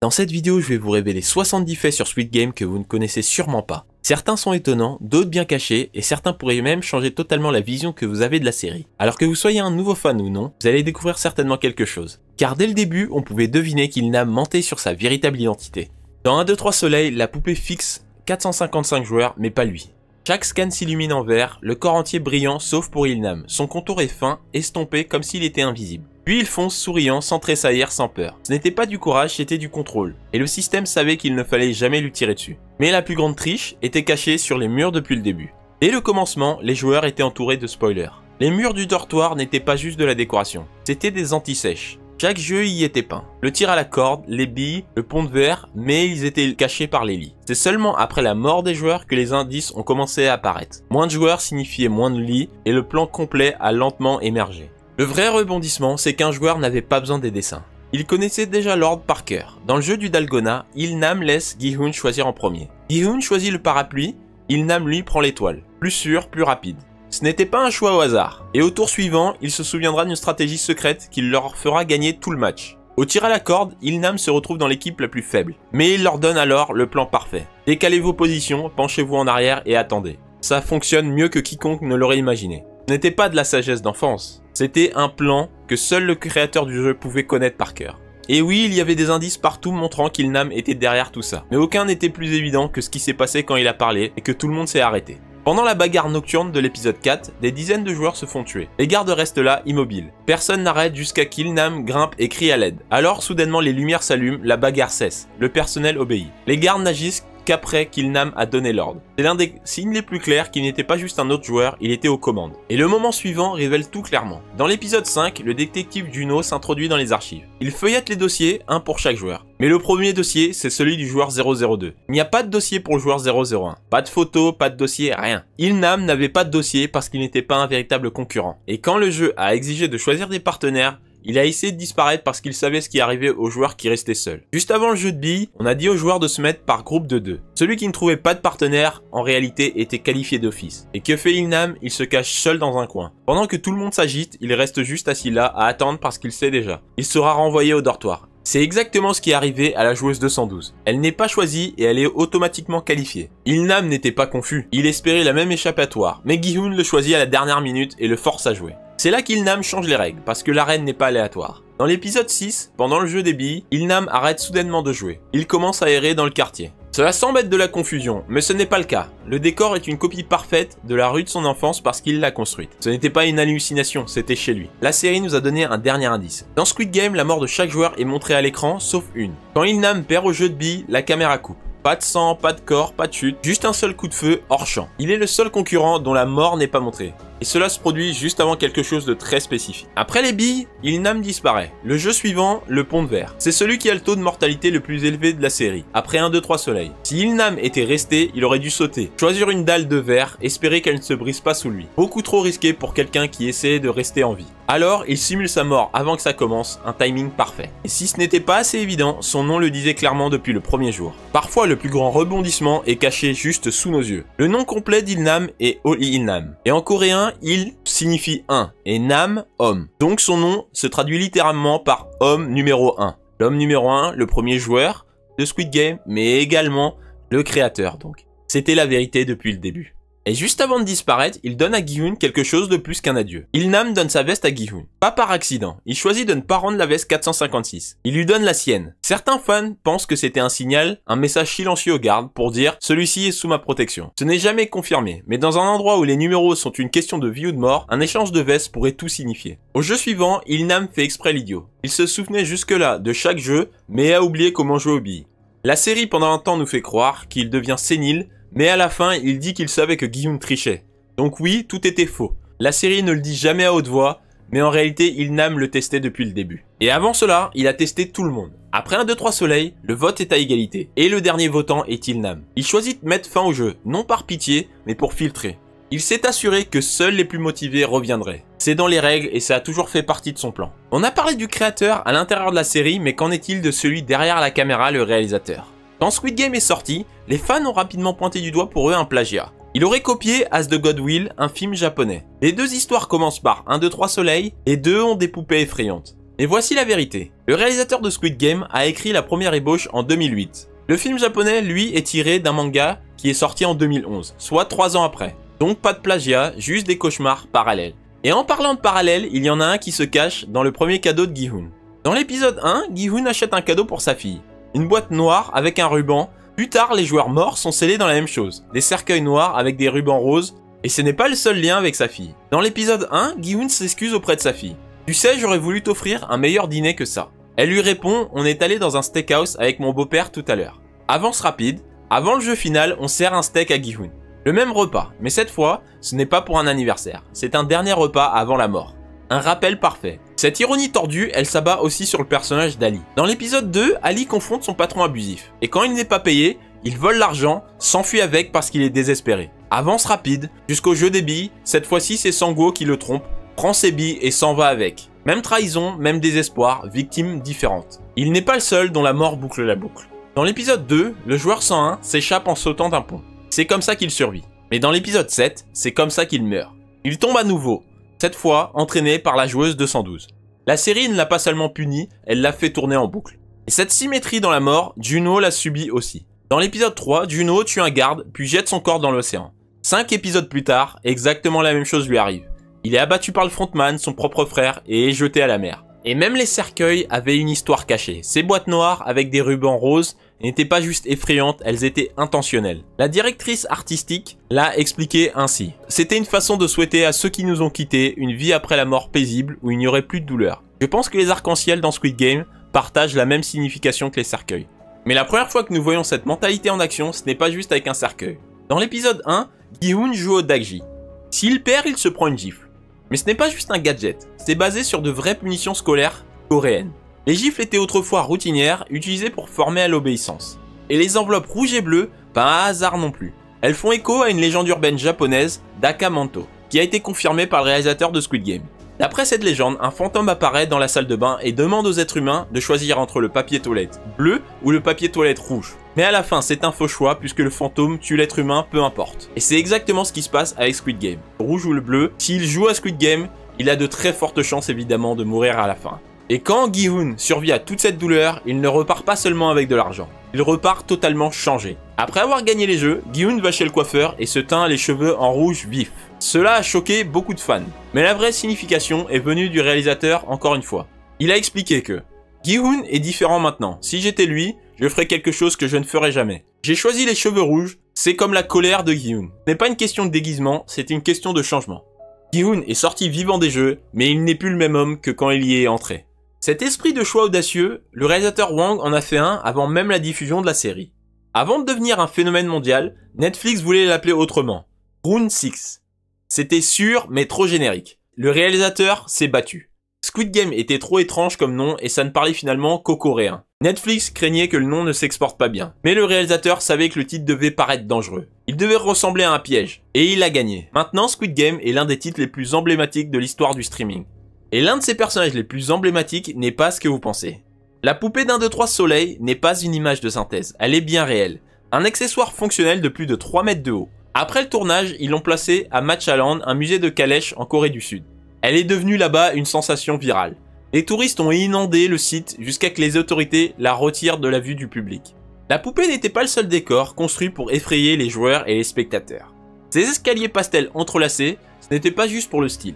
Dans cette vidéo, je vais vous révéler 70 faits sur Squid Game que vous ne connaissez sûrement pas. Certains sont étonnants, d'autres bien cachés, et certains pourraient même changer totalement la vision que vous avez de la série. Alors que vous soyez un nouveau fan ou non, vous allez découvrir certainement quelque chose. Car dès le début, on pouvait deviner qu'Ilnam mentait sur sa véritable identité. Dans 1, 2, 3 Soleil, la poupée fixe 455 joueurs, mais pas lui. Chaque scan s'illumine en vert, le corps entier brillant sauf pour Ilnam. Son contour est fin, estompé comme s'il était invisible. Puis il fonce souriant, sans tressaillir, sans peur. Ce n'était pas du courage, c'était du contrôle. Et le système savait qu'il ne fallait jamais lui tirer dessus. Mais la plus grande triche était cachée sur les murs depuis le début. Dès le commencement, les joueurs étaient entourés de spoilers. Les murs du dortoir n'étaient pas juste de la décoration, c'était des anti-sèches. Chaque jeu y était peint. Le tir à la corde, les billes, le pont de verre, mais ils étaient cachés par les lits. C'est seulement après la mort des joueurs que les indices ont commencé à apparaître. Moins de joueurs signifiait moins de lits et le plan complet a lentement émergé. Le vrai rebondissement, c'est qu'un joueur n'avait pas besoin des dessins. Il connaissait déjà l'ordre par cœur. Dans le jeu du Dalgona, Ilnam laisse Gi-hun choisir en premier. Gi-hun choisit le parapluie, Ilnam lui prend l'étoile. Plus sûr, plus rapide. Ce n'était pas un choix au hasard. Et au tour suivant, il se souviendra d'une stratégie secrète qui leur fera gagner tout le match. Au tir à la corde, Ilnam se retrouve dans l'équipe la plus faible. Mais il leur donne alors le plan parfait. Décalez vos positions, penchez-vous en arrière et attendez. Ça fonctionne mieux que quiconque ne l'aurait imaginé. Ce n'était pas de la sagesse d'enfance. C'était un plan que seul le créateur du jeu pouvait connaître par cœur. Et oui, il y avait des indices partout montrant qu'Ilnam était derrière tout ça. Mais aucun n'était plus évident que ce qui s'est passé quand il a parlé et que tout le monde s'est arrêté. Pendant la bagarre nocturne de l'épisode 4, des dizaines de joueurs se font tuer. Les gardes restent là, immobiles. Personne n'arrête jusqu'à qu'Ilnam grimpe et crie à l'aide. Alors, soudainement, les lumières s'allument, la bagarre cesse. Le personnel obéit. Les gardes n'agissent qu'après qu'Ilnam a donné l'ordre. C'est l'un des signes les plus clairs qu'il n'était pas juste un autre joueur, il était aux commandes. Et le moment suivant révèle tout clairement. Dans l'épisode 5, le détective Juno s'introduit dans les archives. Il feuillette les dossiers, un pour chaque joueur. Mais le premier dossier, c'est celui du joueur 002. Il n'y a pas de dossier pour le joueur 001. Pas de photo, pas de dossier, rien. Ilnam n'avait pas de dossier parce qu'il n'était pas un véritable concurrent. Et quand le jeu a exigé de choisir des partenaires, il a essayé de disparaître parce qu'il savait ce qui arrivait aux joueurs qui restaient seuls. Juste avant le jeu de billes, on a dit aux joueurs de se mettre par groupe de 2. Celui qui ne trouvait pas de partenaire, en réalité, était qualifié d'office. Et que fait Ilnam? Il se cache seul dans un coin. Pendant que tout le monde s'agite, il reste juste assis là à attendre parce qu'il sait déjà. Il sera renvoyé au dortoir. C'est exactement ce qui est arrivé à la joueuse 212. Elle n'est pas choisie et elle est automatiquement qualifiée. Ilnam n'était pas confus. Il espérait la même échappatoire, mais Gi-hun le choisit à la dernière minute et le force à jouer. C'est là qu'Ilnam change les règles, parce que l'arène n'est pas aléatoire. Dans l'épisode 6, pendant le jeu des billes, Ilnam arrête soudainement de jouer. Il commence à errer dans le quartier. Cela semble être de la confusion, mais ce n'est pas le cas. Le décor est une copie parfaite de la rue de son enfance parce qu'il l'a construite. Ce n'était pas une hallucination, c'était chez lui. La série nous a donné un dernier indice. Dans Squid Game, la mort de chaque joueur est montrée à l'écran, sauf une. Quand Ilnam perd au jeu de billes, la caméra coupe. Pas de sang, pas de corps, pas de chute, juste un seul coup de feu hors champ. Il est le seul concurrent dont la mort n'est pas montrée. Et cela se produit juste avant quelque chose de très spécifique. Après les billes, Ilnam disparaît. Le jeu suivant, le pont de verre. C'est celui qui a le taux de mortalité le plus élevé de la série, après 1, 2, 3 Soleil. Si Ilnam était resté, il aurait dû sauter, choisir une dalle de verre, espérer qu'elle ne se brise pas sous lui. Beaucoup trop risqué pour quelqu'un qui essayait de rester en vie. Alors, il simule sa mort avant que ça commence, un timing parfait. Et si ce n'était pas assez évident, son nom le disait clairement depuis le premier jour. Parfois, le plus grand rebondissement est caché juste sous nos yeux. Le nom complet d'Ilnam est Ilnam. Et en coréen, il signifie un et Nam, homme. Donc son nom se traduit littéralement par homme numéro 1. L'homme numéro 1, le premier joueur de Squid Game, mais également le créateur donc. C'était la vérité depuis le début. Et juste avant de disparaître, il donne à Gi-hun quelque chose de plus qu'un adieu. Ilnam donne sa veste à Gi-hun. Pas par accident, il choisit de ne pas rendre la veste 456. Il lui donne la sienne. Certains fans pensent que c'était un signal, un message silencieux aux gardes pour dire « celui-ci est sous ma protection ». Ce n'est jamais confirmé, mais dans un endroit où les numéros sont une question de vie ou de mort, un échange de vestes pourrait tout signifier. Au jeu suivant, Ilnam fait exprès l'idiot. Il se souvenait jusque-là de chaque jeu, mais a oublié comment jouer aux billes. La série pendant un temps nous fait croire qu'il devient sénile, mais à la fin, il dit qu'il savait que Gi-hun trichait. Donc oui, tout était faux. La série ne le dit jamais à haute voix, mais en réalité, Ilnam le testait depuis le début. Et avant cela, il a testé tout le monde. Après 1, 2, 3 Soleil, le vote est à égalité. Et le dernier votant est Ilnam. Il choisit de mettre fin au jeu, non par pitié, mais pour filtrer. Il s'est assuré que seuls les plus motivés reviendraient. C'est dans les règles et ça a toujours fait partie de son plan. On a parlé du créateur à l'intérieur de la série, mais qu'en est-il de celui derrière la caméra, le réalisateur? Quand Squid Game est sorti, les fans ont rapidement pointé du doigt pour eux un plagiat. Il aurait copié As the God Will, un film japonais. Les deux histoires commencent par 1, 2, 3 Soleil, et deux ont des poupées effrayantes. Mais voici la vérité. Le réalisateur de Squid Game a écrit la première ébauche en 2008. Le film japonais, lui, est tiré d'un manga qui est sorti en 2011, soit 3 ans après. Donc pas de plagiat, juste des cauchemars parallèles. Et en parlant de parallèles, il y en a un qui se cache dans le premier cadeau de Gi-hun. Dans l'épisode 1, Gi-hun achète un cadeau pour sa fille. Une boîte noire avec un ruban. Plus tard, les joueurs morts sont scellés dans la même chose. Des cercueils noirs avec des rubans roses. Et ce n'est pas le seul lien avec sa fille. Dans l'épisode 1, Gi-hun s'excuse auprès de sa fille. Tu sais, j'aurais voulu t'offrir un meilleur dîner que ça. Elle lui répond, on est allé dans un steakhouse avec mon beau-père tout à l'heure. Avance rapide, avant le jeu final, on sert un steak à Gi-hun. Le même repas, mais cette fois, ce n'est pas pour un anniversaire. C'est un dernier repas avant la mort. Un rappel parfait. Cette ironie tordue, elle s'abat aussi sur le personnage d'Ali. Dans l'épisode 2, Ali confronte son patron abusif. Et quand il n'est pas payé, il vole l'argent, s'enfuit avec parce qu'il est désespéré. Avance rapide, jusqu'au jeu des billes, cette fois-ci c'est Sang-woo qui le trompe, prend ses billes et s'en va avec. Même trahison, même désespoir, victime différente. Il n'est pas le seul dont la mort boucle la boucle. Dans l'épisode 2, le joueur 101 s'échappe en sautant d'un pont. C'est comme ça qu'il survit. Mais dans l'épisode 7, c'est comme ça qu'il meurt. Il tombe à nouveau, cette fois entraîné par la joueuse 212. La série ne l'a pas seulement puni, elle l'a fait tourner en boucle. Et cette symétrie dans la mort, Juno l'a subie aussi. Dans l'épisode 3, Juno tue un garde, puis jette son corps dans l'océan. 5 épisodes plus tard, exactement la même chose lui arrive. Il est abattu par le frontman, son propre frère, et est jeté à la mer. Et même les cercueils avaient une histoire cachée. Ces boîtes noires avec des rubans roses n'étaient pas juste effrayantes, elles étaient intentionnelles. La directrice artistique l'a expliqué ainsi. C'était une façon de souhaiter à ceux qui nous ont quittés une vie après la mort paisible où il n'y aurait plus de douleur. Je pense que les arcs-en-ciel dans Squid Game partagent la même signification que les cercueils. Mais la première fois que nous voyons cette mentalité en action, ce n'est pas juste avec un cercueil. Dans l'épisode 1, Gi-hun joue au Dakji. S'il perd, il se prend une gifle. Mais ce n'est pas juste un gadget, c'est basé sur de vraies punitions scolaires coréennes. Les gifles étaient autrefois routinières, utilisées pour former à l'obéissance. Et les enveloppes rouges et bleues, pas un hasard non plus. Elles font écho à une légende urbaine japonaise, d'Akamanto, qui a été confirmée par le réalisateur de Squid Game. D'après cette légende, un fantôme apparaît dans la salle de bain et demande aux êtres humains de choisir entre le papier toilette bleu ou le papier toilette rouge. Mais à la fin, c'est un faux choix puisque le fantôme tue l'être humain, peu importe. Et c'est exactement ce qui se passe avec Squid Game. Le rouge ou le bleu, s'il joue à Squid Game, il a de très fortes chances évidemment de mourir à la fin. Et quand Gi-hun survit à toute cette douleur, il ne repart pas seulement avec de l'argent. Il repart totalement changé. Après avoir gagné les jeux, Gi-hun va chez le coiffeur et se teint les cheveux en rouge vif. Cela a choqué beaucoup de fans. Mais la vraie signification est venue du réalisateur encore une fois. Il a expliqué que Gi-hun est différent maintenant. Si j'étais lui, je ferais quelque chose que je ne ferais jamais. J'ai choisi les cheveux rouges, c'est comme la colère de Gi-hun. Ce n'est pas une question de déguisement, c'est une question de changement. Gi-hun est sorti vivant des jeux, mais il n'est plus le même homme que quand il y est entré. Cet esprit de choix audacieux, le réalisateur Wang en a fait un avant même la diffusion de la série. Avant de devenir un phénomène mondial, Netflix voulait l'appeler autrement. Round 6. C'était sûr, mais trop générique. Le réalisateur s'est battu. Squid Game était trop étrange comme nom et ça ne parlait finalement qu'aux Coréens. Netflix craignait que le nom ne s'exporte pas bien. Mais le réalisateur savait que le titre devait paraître dangereux. Il devait ressembler à un piège. Et il a gagné. Maintenant, Squid Game est l'un des titres les plus emblématiques de l'histoire du streaming. Et l'un de ses personnages les plus emblématiques n'est pas ce que vous pensez. La poupée d'1, 2, 3 soleil n'est pas une image de synthèse, elle est bien réelle. Un accessoire fonctionnel de plus de 3 mètres de haut. Après le tournage, ils l'ont placée à Machaland, un musée de calèche en Corée du Sud. Elle est devenue là-bas une sensation virale. Les touristes ont inondé le site jusqu'à que les autorités la retirent de la vue du public. La poupée n'était pas le seul décor construit pour effrayer les joueurs et les spectateurs. Ces escaliers pastels entrelacés, ce n'était pas juste pour le style.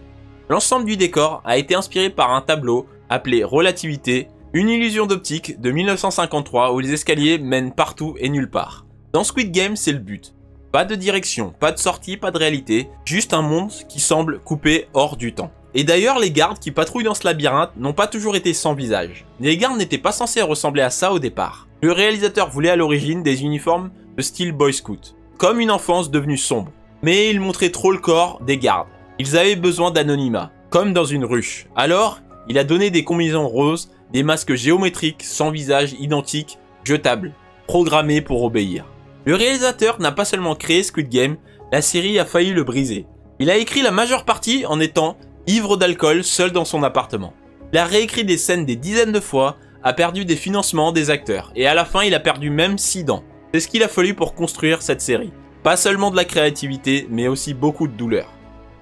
L'ensemble du décor a été inspiré par un tableau appelé Relativité, une illusion d'optique de 1953 où les escaliers mènent partout et nulle part. Dans Squid Game, c'est le but. Pas de direction, pas de sortie, pas de réalité, juste un monde qui semble coupé hors du temps. Et d'ailleurs, les gardes qui patrouillent dans ce labyrinthe n'ont pas toujours été sans visage. Les gardes n'étaient pas censés ressembler à ça au départ. Le réalisateur voulait à l'origine des uniformes de style Boy Scout, comme une enfance devenue sombre. Mais il montrait trop le corps des gardes. Ils avaient besoin d'anonymat, comme dans une ruche. Alors, il a donné des combinaisons roses, des masques géométriques sans visage identiques, jetables, programmés pour obéir. Le réalisateur n'a pas seulement créé Squid Game, la série a failli le briser. Il a écrit la majeure partie en étant ivre d'alcool seul dans son appartement. Il a réécrit des scènes des dizaines de fois, a perdu des financements des acteurs, et à la fin il a perdu même 6 dents. C'est ce qu'il a fallu pour construire cette série. Pas seulement de la créativité, mais aussi beaucoup de douleur.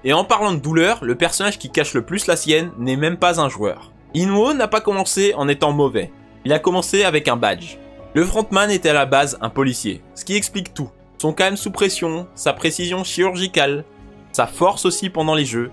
Et en parlant de douleur, le personnage qui cache le plus la sienne n'est même pas un joueur. In-Woo n'a pas commencé en étant mauvais, il a commencé avec un badge. Le frontman était à la base un policier, ce qui explique tout. Son calme sous pression, sa précision chirurgicale, sa force aussi pendant les jeux,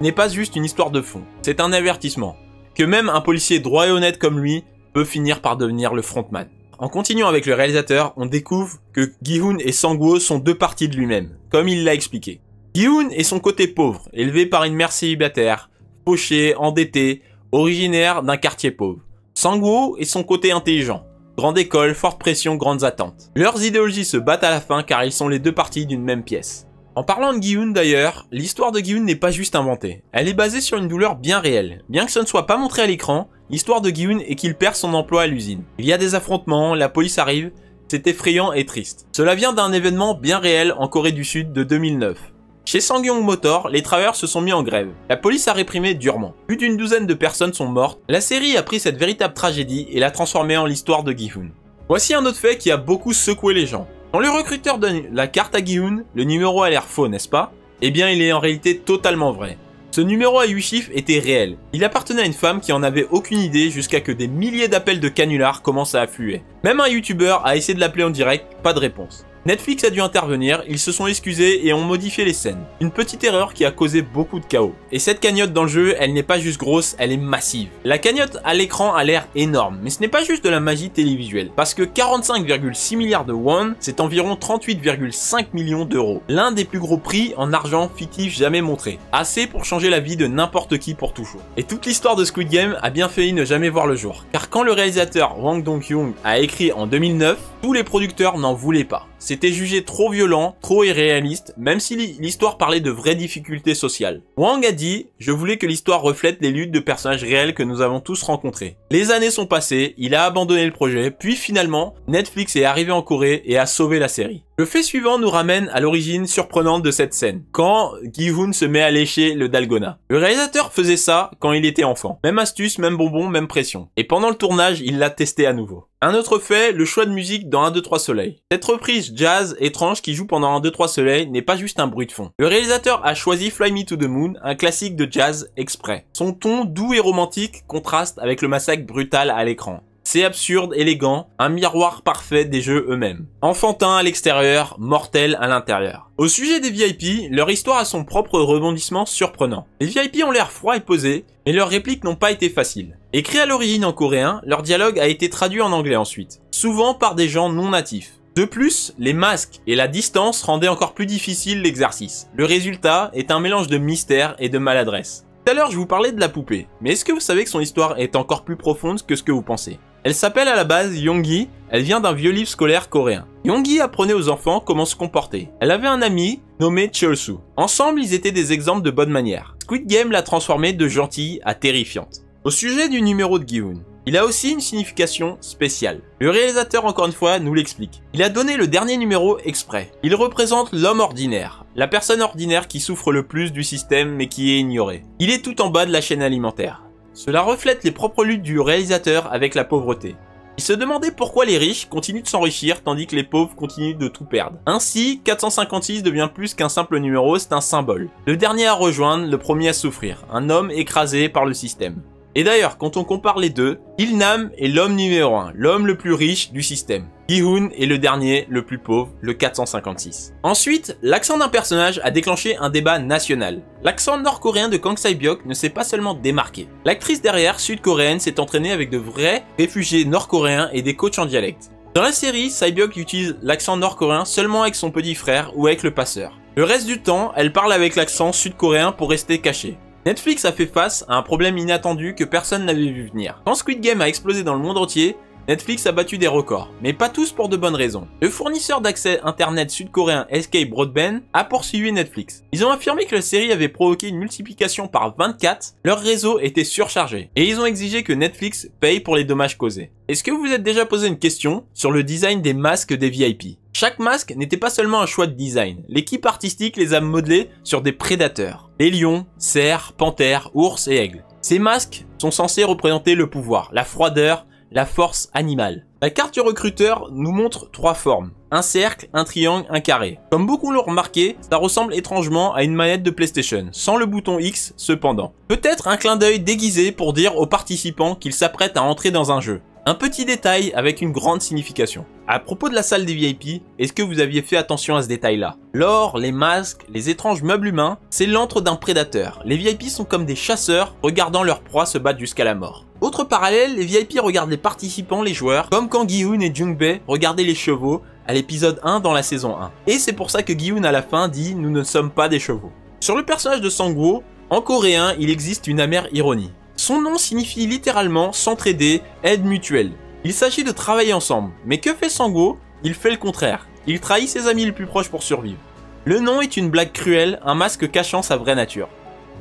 n'est pas juste une histoire de fond, c'est un avertissement. Que même un policier droit et honnête comme lui peut finir par devenir le frontman. En continuant avec le réalisateur, on découvre que Gi-Hun et Sang-woo sont deux parties de lui-même, comme il l'a expliqué. Gi-Hun est son côté pauvre, élevé par une mère célibataire, fauché, endetté, originaire d'un quartier pauvre. Sang-woo est son côté intelligent, grande école, forte pression, grandes attentes. Leurs idéologies se battent à la fin car ils sont les deux parties d'une même pièce. En parlant de Gi-Hun d'ailleurs, l'histoire de Gi-Hun n'est pas juste inventée. Elle est basée sur une douleur bien réelle. Bien que ce ne soit pas montré à l'écran, l'histoire de Gi-Hun est qu'il perd son emploi à l'usine. Il y a des affrontements, la police arrive, c'est effrayant et triste. Cela vient d'un événement bien réel en Corée du Sud de 2009. Chez Sangyong Motor, les travailleurs se sont mis en grève. La police a réprimé durement. Plus d'une douzaine de personnes sont mortes. La série a pris cette véritable tragédie et l'a transformée en l'histoire de Gi-Hun. Voici un autre fait qui a beaucoup secoué les gens. Quand le recruteur donne la carte à Gi-Hun, le numéro a l'air faux, n'est-ce pas? Eh bien, il est en réalité totalement vrai. Ce numéro à 8 chiffres était réel. Il appartenait à une femme qui en avait aucune idée jusqu'à que des milliers d'appels de canulars commencent à affluer. Même un youtubeur a essayé de l'appeler en direct, pas de réponse. Netflix a dû intervenir, ils se sont excusés et ont modifié les scènes. Une petite erreur qui a causé beaucoup de chaos. Et cette cagnotte dans le jeu, elle n'est pas juste grosse, elle est massive. La cagnotte à l'écran a l'air énorme, mais ce n'est pas juste de la magie télévisuelle. Parce que 45,6 milliards de won, c'est environ 38,5 millions d'euros. L'un des plus gros prix en argent fictif jamais montré. Assez pour changer la vie de n'importe qui pour toujours. Et toute l'histoire de Squid Game a bien failli ne jamais voir le jour. Car quand le réalisateur Hwang Dong-hyun a écrit en 2009, tous les producteurs n'en voulaient pas. C'était jugé trop violent, trop irréaliste, même si l'histoire parlait de vraies difficultés sociales. Hwang a dit « Je voulais que l'histoire reflète les luttes de personnages réels que nous avons tous rencontrés ». Les années sont passées, il a abandonné le projet, puis finalement, Netflix est arrivé en Corée et a sauvé la série. Le fait suivant nous ramène à l'origine surprenante de cette scène, quand Gi-Hun se met à lécher le dalgona. Le réalisateur faisait ça quand il était enfant. Même astuce, même bonbon, même pression. Et pendant le tournage, il l'a testé à nouveau. Un autre fait, le choix de musique dans 1, 2, 3 Soleil. Cette reprise jazz étrange qui joue pendant 1, 2, 3 Soleil n'est pas juste un bruit de fond. Le réalisateur a choisi Fly Me to the Moon, un classique de jazz exprès. Son ton doux et romantique contraste avec le massacre brutal à l'écran. C'est absurde, élégant, un miroir parfait des jeux eux-mêmes. Enfantin à l'extérieur, mortel à l'intérieur. Au sujet des VIP, leur histoire a son propre rebondissement surprenant. Les VIP ont l'air froids et posés, mais leurs répliques n'ont pas été faciles. Écrit à l'origine en coréen, leur dialogue a été traduit en anglais ensuite, souvent par des gens non natifs. De plus, les masques et la distance rendaient encore plus difficile l'exercice. Le résultat est un mélange de mystère et de maladresse. Tout à l'heure, je vous parlais de la poupée, mais est-ce que vous savez que son histoire est encore plus profonde que ce que vous pensez? Elle s'appelle à la base Yoongi, elle vient d'un vieux livre scolaire coréen. Yoongi apprenait aux enfants comment se comporter. Elle avait un ami nommé Cheolsu. Ensemble, ils étaient des exemples de bonne manière. Squid Game l'a transformée de gentille à terrifiante. Au sujet du numéro de Gi-Hun, il a aussi une signification spéciale. Le réalisateur, encore une fois, nous l'explique. Il a donné le dernier numéro exprès. Il représente l'homme ordinaire, la personne ordinaire qui souffre le plus du système mais qui est ignorée. Il est tout en bas de la chaîne alimentaire. Cela reflète les propres luttes du réalisateur avec la pauvreté. Il se demandait pourquoi les riches continuent de s'enrichir tandis que les pauvres continuent de tout perdre. Ainsi, 456 devient plus qu'un simple numéro, c'est un symbole. Le dernier à rejoindre, le premier à souffrir, un homme écrasé par le système. Et d'ailleurs, quand on compare les deux, Il-nam est l'homme numéro 1, l'homme le plus riche du système. Gi-Hun est le dernier, le plus pauvre, le 456. Ensuite, l'accent d'un personnage a déclenché un débat national. L'accent nord-coréen de Kang Sae-byuk ne s'est pas seulement démarqué. L'actrice derrière, sud-coréenne, s'est entraînée avec de vrais réfugiés nord-coréens et des coachs en dialecte. Dans la série, Sae-byuk utilise l'accent nord-coréen seulement avec son petit frère ou avec le passeur. Le reste du temps, elle parle avec l'accent sud-coréen pour rester cachée. Netflix a fait face à un problème inattendu que personne n'avait vu venir. Quand Squid Game a explosé dans le monde entier, Netflix a battu des records, mais pas tous pour de bonnes raisons. Le fournisseur d'accès internet sud-coréen SK Broadband a poursuivi Netflix. Ils ont affirmé que la série avait provoqué une multiplication par 24, leur réseau était surchargé, et ils ont exigé que Netflix paye pour les dommages causés. Est-ce que vous vous êtes déjà posé une question sur le design des masques des VIP? Chaque masque n'était pas seulement un choix de design, l'équipe artistique les a modelés sur des prédateurs. Les lions, cerfs, panthères, ours et aigles. Ces masques sont censés représenter le pouvoir, la froideur, la force animale. La carte du recruteur nous montre 3 formes. Un cercle, un triangle, un carré. Comme beaucoup l'ont remarqué, ça ressemble étrangement à une manette de PlayStation, sans le bouton X cependant. Peut-être un clin d'œil déguisé pour dire aux participants qu'ils s'apprêtent à entrer dans un jeu. Un petit détail avec une grande signification. À propos de la salle des VIP, est-ce que vous aviez fait attention à ce détail-là? L'or, les masques, les étranges meubles humains, c'est l'antre d'un prédateur. Les VIP sont comme des chasseurs regardant leur proie se battre jusqu'à la mort. Autre parallèle, les VIP regardent les participants, les joueurs, comme quand Gi-hun et Jung-bae regardaient les chevaux à l'épisode 1 dans la saison 1. Et c'est pour ça que Gi-hun à la fin dit « Nous ne sommes pas des chevaux ». Sur le personnage de Sang-woo, en coréen, il existe une amère ironie. Son nom signifie littéralement s'entraider, aide mutuelle. Il s'agit de travailler ensemble. Mais que fait Sang-woo? Il fait le contraire. Il trahit ses amis les plus proches pour survivre. Le nom est une blague cruelle, un masque cachant sa vraie nature.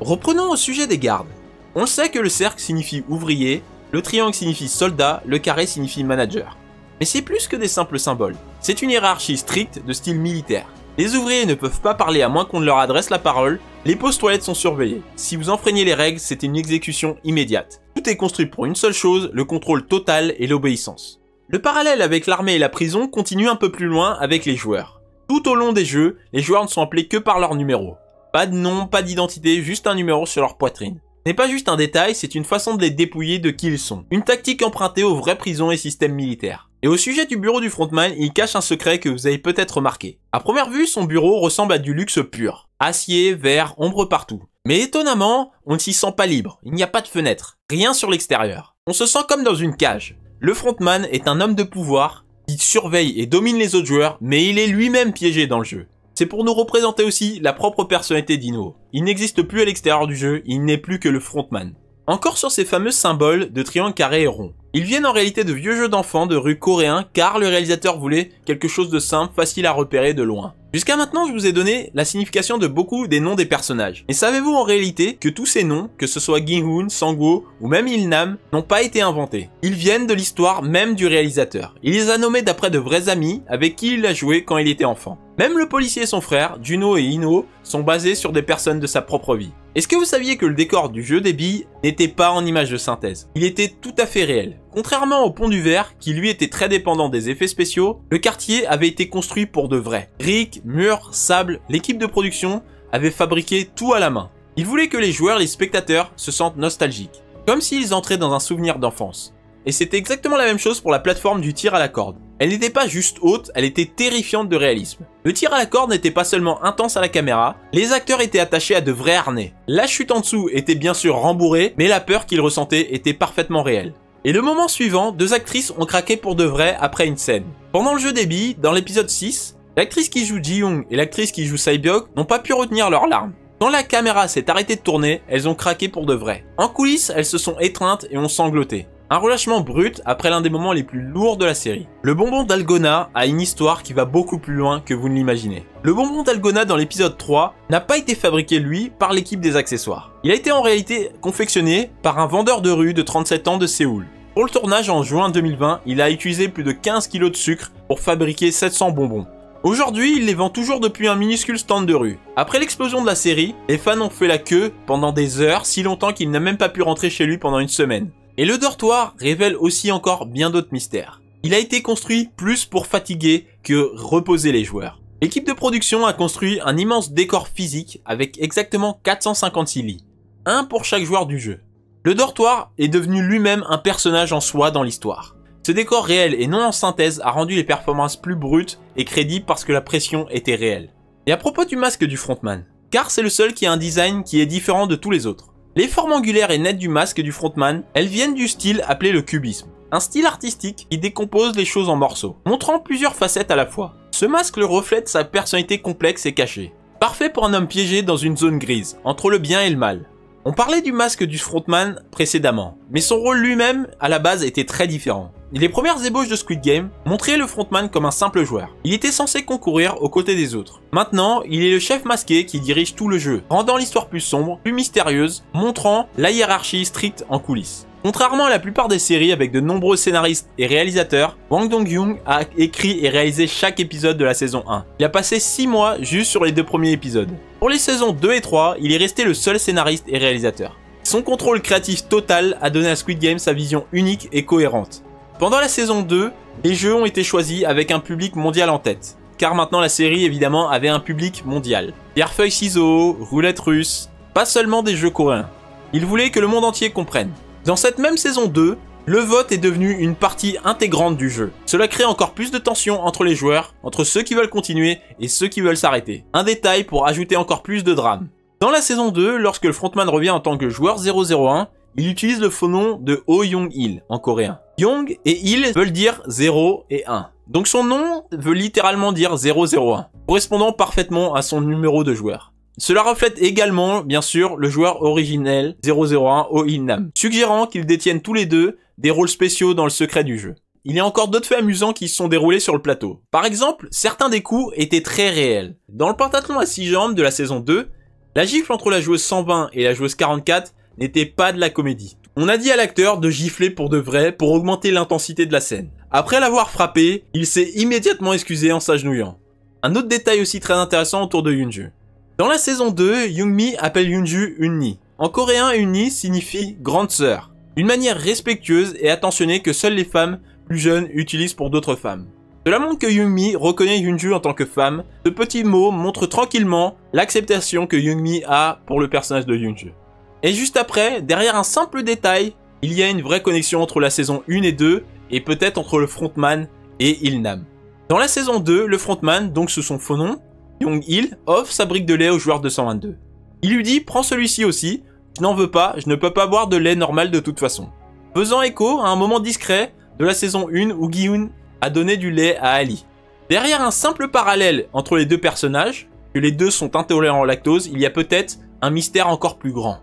Reprenons au sujet des gardes. On sait que le cercle signifie ouvrier, le triangle signifie soldat, le carré signifie manager. Mais c'est plus que des simples symboles. C'est une hiérarchie stricte de style militaire. Les ouvriers ne peuvent pas parler à moins qu'on ne leur adresse la parole, les pauses toilettes sont surveillées. Si vous enfreignez les règles, c'est une exécution immédiate. Tout est construit pour une seule chose, le contrôle total et l'obéissance. Le parallèle avec l'armée et la prison continue un peu plus loin avec les joueurs. Tout au long des jeux, les joueurs ne sont appelés que par leur numéro. Pas de nom, pas d'identité, juste un numéro sur leur poitrine. Ce n'est pas juste un détail, c'est une façon de les dépouiller de qui ils sont. Une tactique empruntée aux vraies prisons et systèmes militaires. Et au sujet du bureau du frontman, il cache un secret que vous avez peut-être remarqué. À première vue, son bureau ressemble à du luxe pur. Acier, verre, ombre partout. Mais étonnamment, on ne s'y sent pas libre. Il n'y a pas de fenêtre. Rien sur l'extérieur. On se sent comme dans une cage. Le frontman est un homme de pouvoir qui surveille et domine les autres joueurs, mais il est lui-même piégé dans le jeu. C'est pour nous représenter aussi la propre personnalité d'Ino. Il n'existe plus à l'extérieur du jeu, il n'est plus que le frontman. Encore sur ces fameux symboles de triangle, carré et rond. Ils viennent en réalité de vieux jeux d'enfants de rue coréens car le réalisateur voulait quelque chose de simple, facile à repérer de loin. Jusqu'à maintenant, je vous ai donné la signification de beaucoup des noms des personnages. Mais savez-vous en réalité que tous ces noms, que ce soit Gi-hun, Sang-woo ou même Il-nam, n'ont pas été inventés. Ils viennent de l'histoire même du réalisateur. Il les a nommés d'après de vrais amis avec qui il a joué quand il était enfant. Même le policier et son frère, Juno et Ino, sont basés sur des personnes de sa propre vie. Est-ce que vous saviez que le décor du jeu des billes n'était pas en image de synthèse? Il était tout à fait réel. Contrairement au Pont du Verre, qui lui était très dépendant des effets spéciaux, le quartier avait été construit pour de vrai. Briques, murs, sable, l'équipe de production avait fabriqué tout à la main. Il voulait que les joueurs et les spectateurs se sentent nostalgiques, comme s'ils entraient dans un souvenir d'enfance. Et c'était exactement la même chose pour la plateforme du tir à la corde. Elle n'était pas juste haute, elle était terrifiante de réalisme. Le tir à la corde n'était pas seulement intense à la caméra, les acteurs étaient attachés à de vrais harnais. La chute en dessous était bien sûr rembourrée, mais la peur qu'ils ressentaient était parfaitement réelle. Et le moment suivant, 2 actrices ont craqué pour de vrai après une scène. Pendant le jeu des billes, dans l'épisode 6, l'actrice qui joue Ji-young et l'actrice qui joue Sae-byuk n'ont pas pu retenir leurs larmes. Quand la caméra s'est arrêtée de tourner, elles ont craqué pour de vrai. En coulisses, elles se sont étreintes et ont sangloté. Un relâchement brut après l'un des moments les plus lourds de la série. Le bonbon d'Algona a une histoire qui va beaucoup plus loin que vous ne l'imaginez. Le bonbon d'Algona dans l'épisode 3 n'a pas été fabriqué lui par l'équipe des accessoires. Il a été en réalité confectionné par un vendeur de rue de 37 ans de Séoul. Pour le tournage en juin 2020, il a utilisé plus de 15 kg de sucre pour fabriquer 700 bonbons. Aujourd'hui, il les vend toujours depuis un minuscule stand de rue. Après l'explosion de la série, les fans ont fait la queue pendant des heures, si longtemps qu'il n'a même pas pu rentrer chez lui pendant une semaine. Et le dortoir révèle aussi encore bien d'autres mystères. Il a été construit plus pour fatiguer que reposer les joueurs. L'équipe de production a construit un immense décor physique avec exactement 456 lits. Un pour chaque joueur du jeu. Le dortoir est devenu lui-même un personnage en soi dans l'histoire. Ce décor réel et non en synthèse a rendu les performances plus brutes et crédibles parce que la pression était réelle. Et à propos du masque du frontman, car c'est le seul qui a un design qui est différent de tous les autres. Les formes angulaires et nettes du masque du frontman, elles viennent du style appelé le cubisme. Un style artistique qui décompose les choses en morceaux, montrant plusieurs facettes à la fois. Ce masque le reflète sa personnalité complexe et cachée. Parfait pour un homme piégé dans une zone grise, entre le bien et le mal. On parlait du masque du frontman précédemment, mais son rôle lui-même, à la base, était très différent. Les premières ébauches de Squid Game montraient le frontman comme un simple joueur. Il était censé concourir aux côtés des autres. Maintenant, il est le chef masqué qui dirige tout le jeu, rendant l'histoire plus sombre, plus mystérieuse, montrant la hiérarchie stricte en coulisses. Contrairement à la plupart des séries avec de nombreux scénaristes et réalisateurs, Hwang Dong-hyun a écrit et réalisé chaque épisode de la saison 1. Il a passé 6 mois juste sur les 2 premiers épisodes. Pour les saisons 2 et 3, il est resté le seul scénariste et réalisateur. Son contrôle créatif total a donné à Squid Game sa vision unique et cohérente. Pendant la saison 2, les jeux ont été choisis avec un public mondial en tête. Car maintenant la série évidemment avait un public mondial. Pierre feuille ciseaux, roulette russe, pas seulement des jeux coréens. Ils voulaient que le monde entier comprenne. Dans cette même saison 2, le vote est devenu une partie intégrante du jeu. Cela crée encore plus de tension entre les joueurs, entre ceux qui veulent continuer et ceux qui veulent s'arrêter. Un détail pour ajouter encore plus de drame. Dans la saison 2, lorsque le frontman revient en tant que joueur 001, il utilise le faux nom de Oh Young-il en coréen. Young et Il veulent dire 0 et 1. Donc son nom veut littéralement dire 001, correspondant parfaitement à son numéro de joueur. Cela reflète également, bien sûr, le joueur originel 001 Oh Il-nam, suggérant qu'ils détiennent tous les deux des rôles spéciaux dans le secret du jeu. Il y a encore d'autres faits amusants qui se sont déroulés sur le plateau. Par exemple, certains des coups étaient très réels. Dans le pentathlon à 6 jambes de la saison 2, la gifle entre la joueuse 120 et la joueuse 44 n'était pas de la comédie. On a dit à l'acteur de gifler pour de vrai pour augmenter l'intensité de la scène. Après l'avoir frappé, il s'est immédiatement excusé en s'agenouillant. Un autre détail aussi très intéressant autour de Yoonju. Dans la saison 2, Youngmi appelle Yoonju Unni. En coréen, Unni signifie grande sœur. Une manière respectueuse et attentionnée que seules les femmes plus jeunes utilisent pour d'autres femmes. Cela montre que Youngmi reconnaît Yoonju en tant que femme. Ce petit mot montre tranquillement l'acceptation que Youngmi a pour le personnage de Yoonju. Et juste après, derrière un simple détail, il y a une vraie connexion entre la saison 1 et 2, et peut-être entre le frontman et Il-nam. Dans la saison 2, le frontman, donc sous son faux nom, Young-il, offre sa brique de lait au joueur 222. Il lui dit « Prends celui-ci aussi, je n'en veux pas, je ne peux pas boire de lait normal de toute façon. » Faisant écho à un moment discret de la saison 1 où Gi-hun a donné du lait à Ali. Derrière un simple parallèle entre les deux personnages, que les deux sont intolérants au lactose, il y a peut-être un mystère encore plus grand.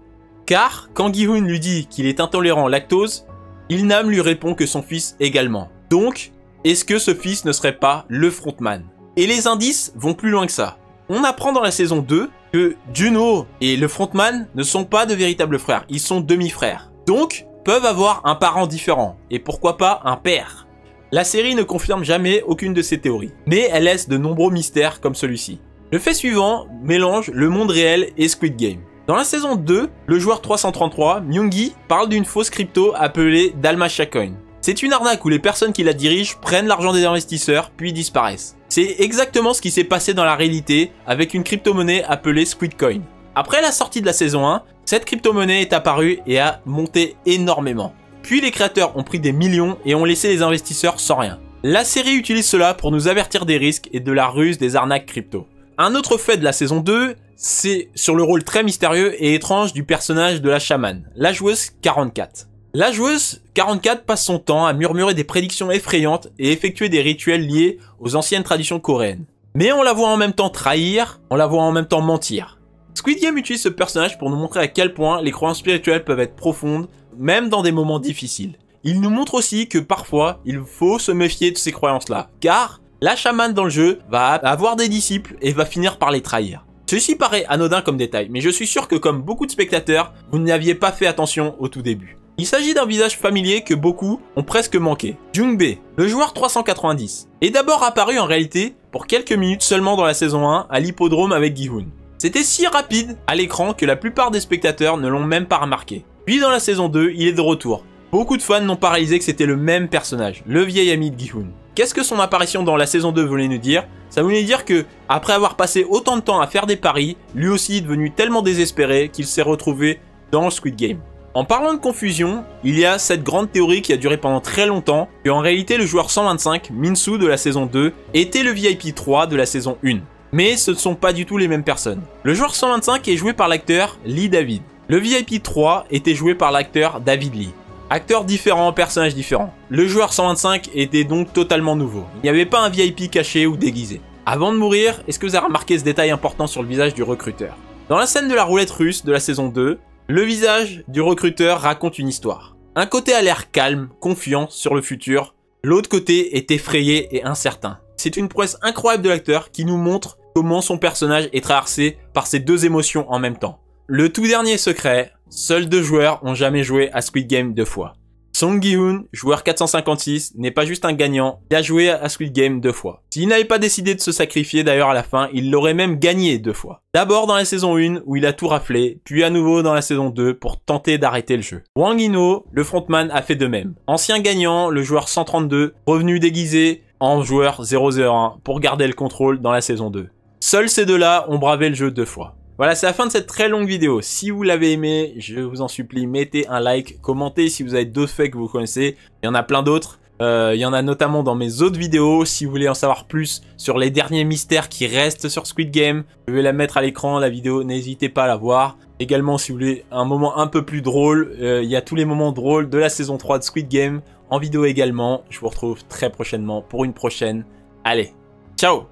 Car, quand Gi-hun lui dit qu'il est intolérant au lactose, Il-nam lui répond que son fils également. Donc, est-ce que ce fils ne serait pas le frontman? Et les indices vont plus loin que ça. On apprend dans la saison 2 que Junho et le frontman ne sont pas de véritables frères, ils sont demi-frères. Donc, peuvent avoir un parent différent, et pourquoi pas un père. La série ne confirme jamais aucune de ces théories, mais elle laisse de nombreux mystères comme celui-ci. Le fait suivant mélange le monde réel et Squid Game. Dans la saison 2, le joueur 333, Myung-gi, parle d'une fausse crypto appelée Dalmatia Coin. C'est une arnaque où les personnes qui la dirigent prennent l'argent des investisseurs puis disparaissent. C'est exactement ce qui s'est passé dans la réalité avec une crypto-monnaie appelée Squid Coin. Après la sortie de la saison 1, cette crypto-monnaie est apparue et a monté énormément. Puis les créateurs ont pris des millions et ont laissé les investisseurs sans rien. La série utilise cela pour nous avertir des risques et de la ruse des arnaques crypto. Un autre fait de la saison 2, c'est sur le rôle très mystérieux et étrange du personnage de la chamane, la joueuse 44. La joueuse 44 passe son temps à murmurer des prédictions effrayantes et effectuer des rituels liés aux anciennes traditions coréennes. Mais on la voit en même temps trahir, on la voit en même temps mentir. Squid Game utilise ce personnage pour nous montrer à quel point les croyances spirituelles peuvent être profondes, même dans des moments difficiles. Il nous montre aussi que parfois, il faut se méfier de ces croyances-là, car la chamane dans le jeu va avoir des disciples et va finir par les trahir. Ceci paraît anodin comme détail, mais je suis sûr que comme beaucoup de spectateurs, vous n'aviez pas fait attention au tout début. Il s'agit d'un visage familier que beaucoup ont presque manqué. Jung-bae, le joueur 390, est d'abord apparu en réalité pour quelques minutes seulement dans la saison 1 à l'hippodrome avec Gi-hun. C'était si rapide à l'écran que la plupart des spectateurs ne l'ont même pas remarqué. Puis dans la saison 2, il est de retour. Beaucoup de fans n'ont pas réalisé que c'était le même personnage, le vieil ami de Gi-hun. Qu'est-ce que son apparition dans la saison 2 voulait nous dire? Ça voulait dire que, après avoir passé autant de temps à faire des paris, lui aussi est devenu tellement désespéré qu'il s'est retrouvé dans Squid Game. En parlant de confusion, il y a cette grande théorie qui a duré pendant très longtemps, qu'en réalité le joueur 125, Min-soo de la saison 2, était le VIP 3 de la saison 1. Mais ce ne sont pas du tout les mêmes personnes. Le joueur 125 est joué par l'acteur Lee David. Le VIP 3 était joué par l'acteur David Lee. Acteurs différents, personnages différents. Le joueur 125 était donc totalement nouveau. Il n'y avait pas un VIP caché ou déguisé. Avant de mourir, est-ce que vous avez remarqué ce détail important sur le visage du recruteur? Dans la scène de la roulette russe de la saison 2, le visage du recruteur raconte une histoire. Un côté a l'air calme, confiant sur le futur. L'autre côté est effrayé et incertain. C'est une prouesse incroyable de l'acteur qui nous montre comment son personnage est traversé par ces deux émotions en même temps. Le tout dernier secret, seuls 2 joueurs ont jamais joué à Squid Game 2 fois. Song Gi-hoon, joueur 456, n'est pas juste un gagnant, il a joué à Squid Game 2 fois. S'il n'avait pas décidé de se sacrifier d'ailleurs à la fin, il l'aurait même gagné 2 fois. D'abord dans la saison 1 où il a tout raflé, puis à nouveau dans la saison 2 pour tenter d'arrêter le jeu. Hwang In-ho, le frontman, a fait de même. Ancien gagnant, le joueur 132, revenu déguisé en joueur 001 pour garder le contrôle dans la saison 2. Seuls ces deux-là ont bravé le jeu 2 fois. Voilà, c'est la fin de cette très longue vidéo. Si vous l'avez aimé, je vous en supplie, mettez un like, commentez si vous avez d'autres faits que vous connaissez. Il y en a plein d'autres. Il y en a notamment dans mes autres vidéos. Si vous voulez en savoir plus sur les derniers mystères qui restent sur Squid Game, je vais la mettre à l'écran, la vidéo, n'hésitez pas à la voir. Également, si vous voulez un moment un peu plus drôle, il y a tous les moments drôles de la saison 3 de Squid Game en vidéo également. Je vous retrouve très prochainement pour une prochaine. Allez, ciao!